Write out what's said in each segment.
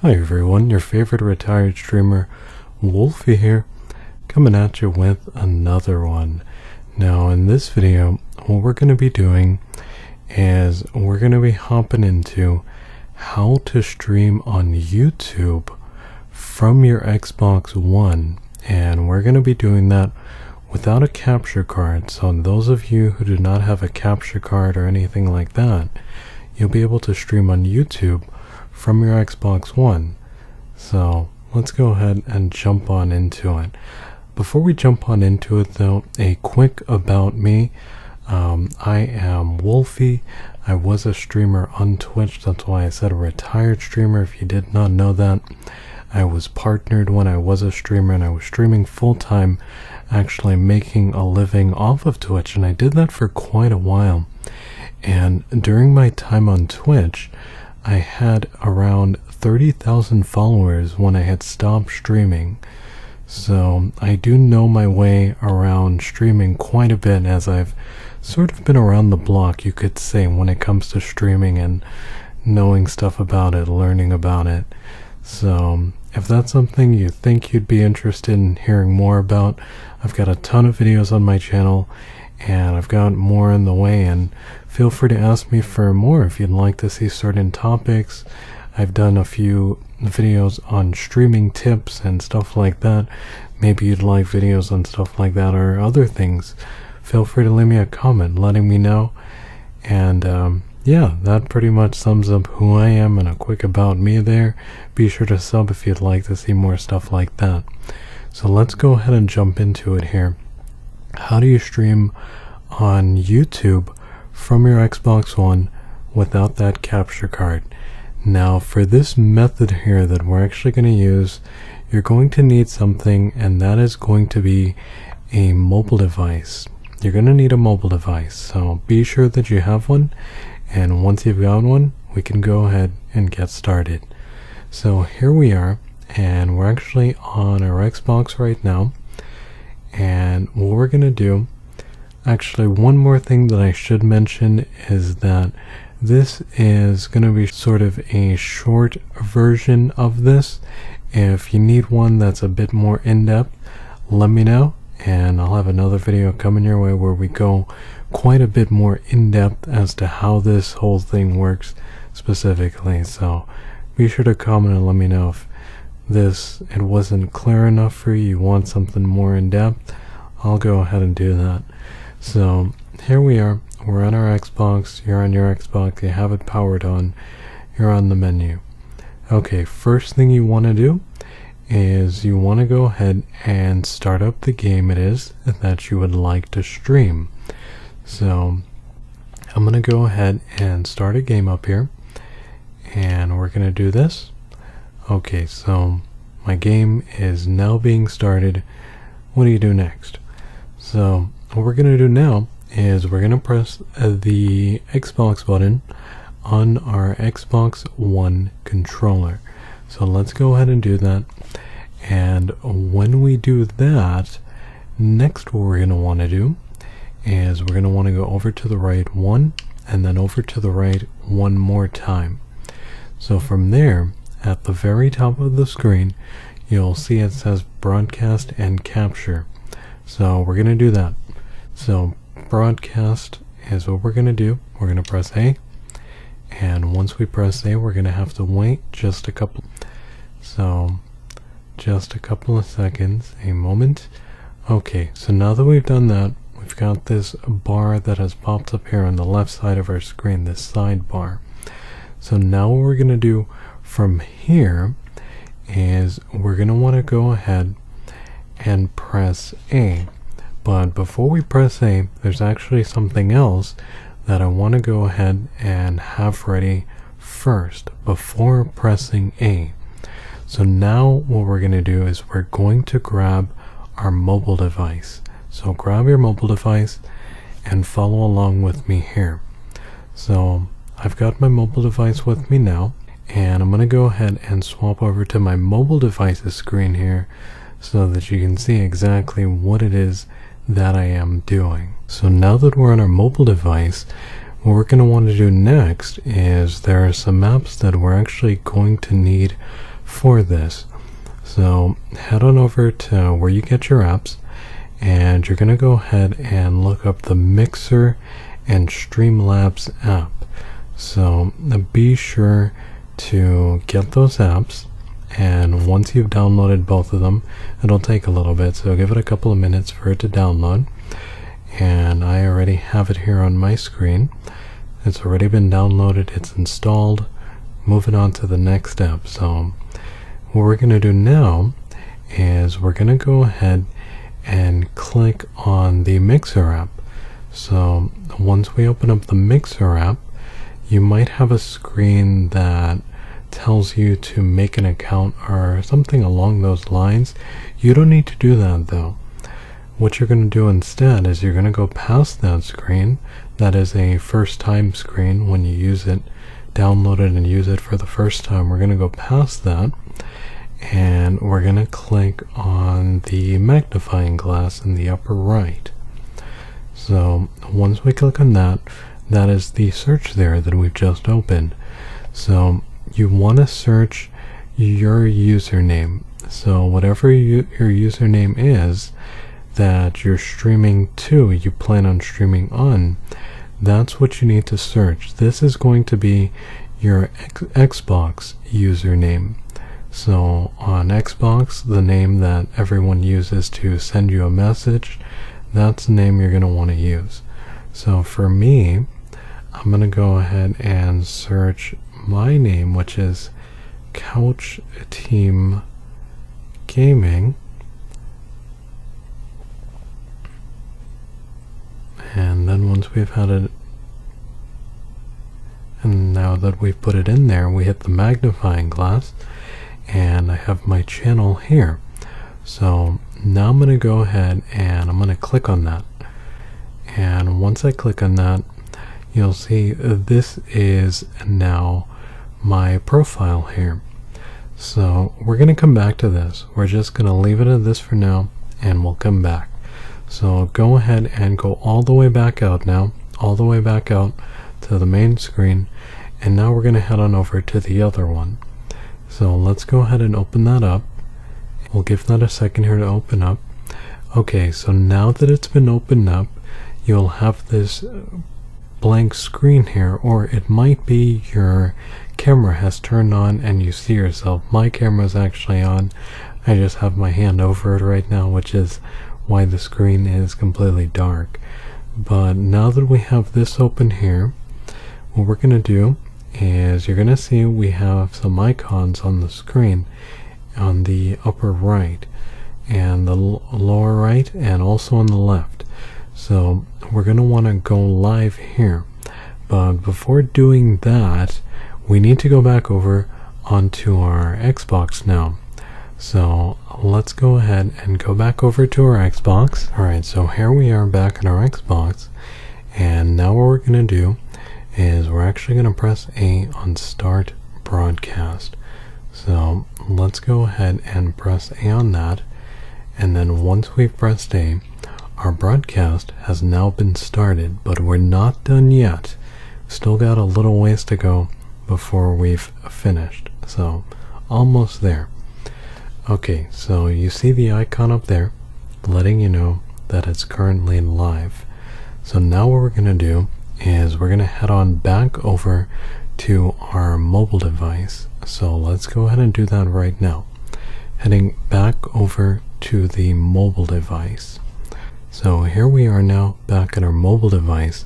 Hi everyone, your favorite retired streamer, Wolfie here, coming at you with another one. Now in this video, what we're going to be doing is we're going to be hopping into how to stream on YouTube from your Xbox One. And we're going to be doing that without a capture card. So those of you who do not have a capture card or anything like that, you'll be able to stream on YouTube from your Xbox One. So let's go ahead and jump on into it. Before we jump on into it though, a quick about me. I am Wolfie. I was a streamer on Twitch. That's why I said a retired streamer if you did not know that. I was partnered when I was a streamer and I was streaming full time, actually making a living off of Twitch, and I did that for quite a while. And during my time on Twitch, I had around 30,000 followers when I had stopped streaming. So I do know my way around streaming quite a bit, as I've sort of been around the block, you could say, when it comes to streaming and knowing stuff about it, learning about it. So if that's something you think you'd be interested in hearing more about, I've got a ton of videos on my channel and I've got more in the way, and feel free to ask me for more if you'd like to see certain topics. I've done a few videos on streaming tips and stuff like that. Maybe you'd like videos on stuff like that or other things. Feel free to leave me a comment letting me know. And yeah, that pretty much sums up who I am and a quick about me there. Be sure to sub if you'd like to see more stuff like that. So let's go ahead and jump into it here. How do you stream on YouTube from your Xbox One without that capture card? Now for this method here that we're actually going to use, you're going to need something, and that is going to be a mobile device. You're going to need a mobile device, so be sure that you have one, and once you've got one, we can go ahead and get started. So here we are, and we're actually on our Xbox right now. And what we're going to do, actually one more thing that I should mention is that this is going to be sort of a short version of this. If you need one that's a bit more in-depth, let me know, and I'll have another video coming your way where we go quite a bit more in-depth as to how this whole thing works specifically. So be sure to comment and let me know if it wasn't clear enough for you, you want something more in depth. I'll go ahead and do that. So here we are, we're on our Xbox, you're on your Xbox, you have it powered on, you're on the menu. Okay, first thing you want to do is you want to go ahead and start up the game it is that you would like to stream. So I'm going to go ahead and start a game up here, and we're going to do this. Okay, so my game is now being started. What do you do next? So what we're going to do now is we're going to press the Xbox button on our Xbox One controller. So let's go ahead and do that. And when we do that, next what we're going to want to do is we're going to want to go over to the right one and then over to the right one more time. So from there, at the very top of the screen, you'll see it says broadcast and capture. So we're going to do that. So broadcast is what we're going to do. We're going to press A, and once we press A, we're going to have to wait just a couple of seconds, a moment. Okay, so now that we've done that, we've got this bar that has popped up here on the left side of our screen, this sidebar. So now what we're going to do from here is we're going to want to go ahead and press A. But before we press A, there's actually something else that I want to go ahead and have ready first before pressing A. So now what we're going to do is we're going to grab our mobile device. So grab your mobile device and follow along with me here. So I've got my mobile device with me now, and I'm going to go ahead and swap over to my mobile device's screen here so that you can see exactly what it is that I am doing. So now that we're on our mobile device, what we're going to want to do next is there are some maps that we're actually going to need for this. So head on over to where you get your apps, and you're going to go ahead and look up the Mixer and Streamlabs app. So be sure to get those apps, and once you've downloaded both of them, it'll take a little bit, so give it a couple of minutes for it to download. And I already have it here on my screen. It's already been downloaded, it's installed. Moving on to the next step. So what we're going to do now is we're going to go ahead and click on the Mixer app. So once we open up the Mixer app, you might have a screen that tells you to make an account or something along those lines. You don't need to do that though. What you're going to do instead is you're going to go past that screen. That is a first time screen when you use it, download it and use it for the first time. We're going to go past that, and we're going to click on the magnifying glass in the upper right. So once we click on that, that is the search there that we've just opened. So you want to search your username. So whatever your username is that you're streaming to, you plan on streaming on, that's what you need to search. This is going to be your Xbox username. So on Xbox, the name that everyone uses to send you a message, that's the name you're going to want to use. So for me, I'm going to go ahead and search my name, which is Couchteamgaming. And then once we've had it, and now that we've put it in there, we hit the magnifying glass, and I have my channel here. So now I'm going to go ahead and I'm going to click on that. And once I click on that, you'll see this is now my profile here. So we're going to come back to this. We're just going to leave it at this for now, and we'll come back. So go ahead and go all the way back out now, all the way back out to the main screen, and now we're going to head on over to the other one. So let's go ahead and open that up. We'll give that a second here to open up. Okay, so now that it's been opened up, you'll have this blank screen here, or it might be your camera has turned on and you see yourself. My camera is actually on. I just have my hand over it right now, which is why the screen is completely dark. But now that we have this open here, what we're going to do is you're going to see we have some icons on the screen on the upper right and the lower right, and also on the left. So we're going to want to go live here, but before doing that, we need to go back over onto our Xbox now. So let's go ahead and go back over to our Xbox. Alright, so here we are back in our Xbox, and now what we're going to do is we're actually going to press A on Start Broadcast. So let's go ahead and press A on that, and then once we've pressed A, our broadcast has now been started, but we're not done yet. Still got a little ways to go before we've finished, so almost there. Okay, so you see the icon up there letting you know that it's currently live. So now what we're going to do is we're going to head on back over to our mobile device. So let's go ahead and do that right now. Heading back over to the mobile device. So here we are now back at our mobile device,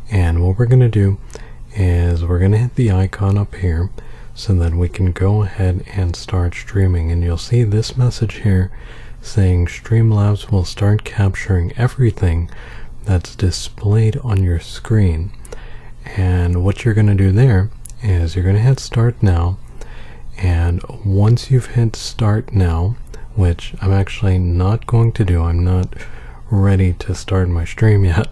and what we're going to do is we're going to hit the icon up here so that we can go ahead and start streaming. And you'll see this message here saying Streamlabs will start capturing everything that's displayed on your screen. And what you're going to do there is you're going to hit start now, and once you've hit start now, which I'm actually not going to do, I'm not ready to start my stream yet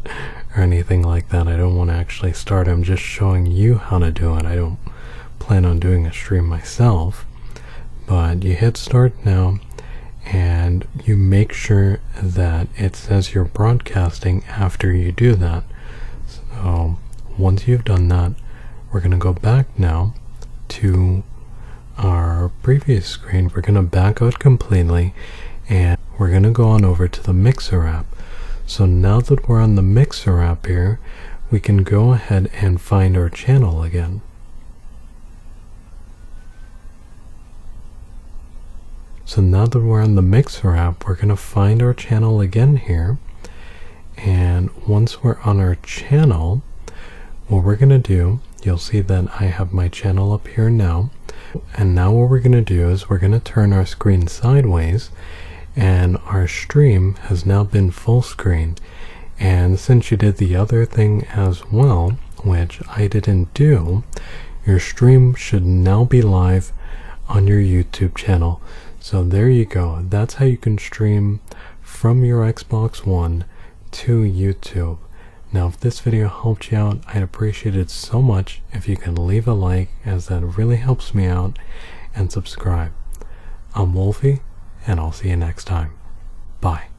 or anything like that. I don't want to actually start. I'm just showing you how to do it. I don't plan on doing a stream myself. But you hit start now, and you make sure that it says you're broadcasting after you do that. So once you've done that, we're going to go back now to our previous screen, we're going to back out completely and we're going to go on over to the Mixer app. So now that we're on the Mixer app here, we can go ahead and find our channel again. So now that we're on the Mixer app, we're going to find our channel again here. And once we're on our channel, what we're going to do, you'll see that I have my channel up here now. And now what we're going to do is we're going to turn our screen sideways, and our stream has now been full screen. And since you did the other thing as well, which I didn't do, your stream should now be live on your YouTube channel. So there you go. That's how you can stream from your Xbox One to YouTube. Now, if this video helped you out, I'd appreciate it so much if you can leave a like, as that really helps me out, and subscribe. I'm Wolfie, and I'll see you next time. Bye.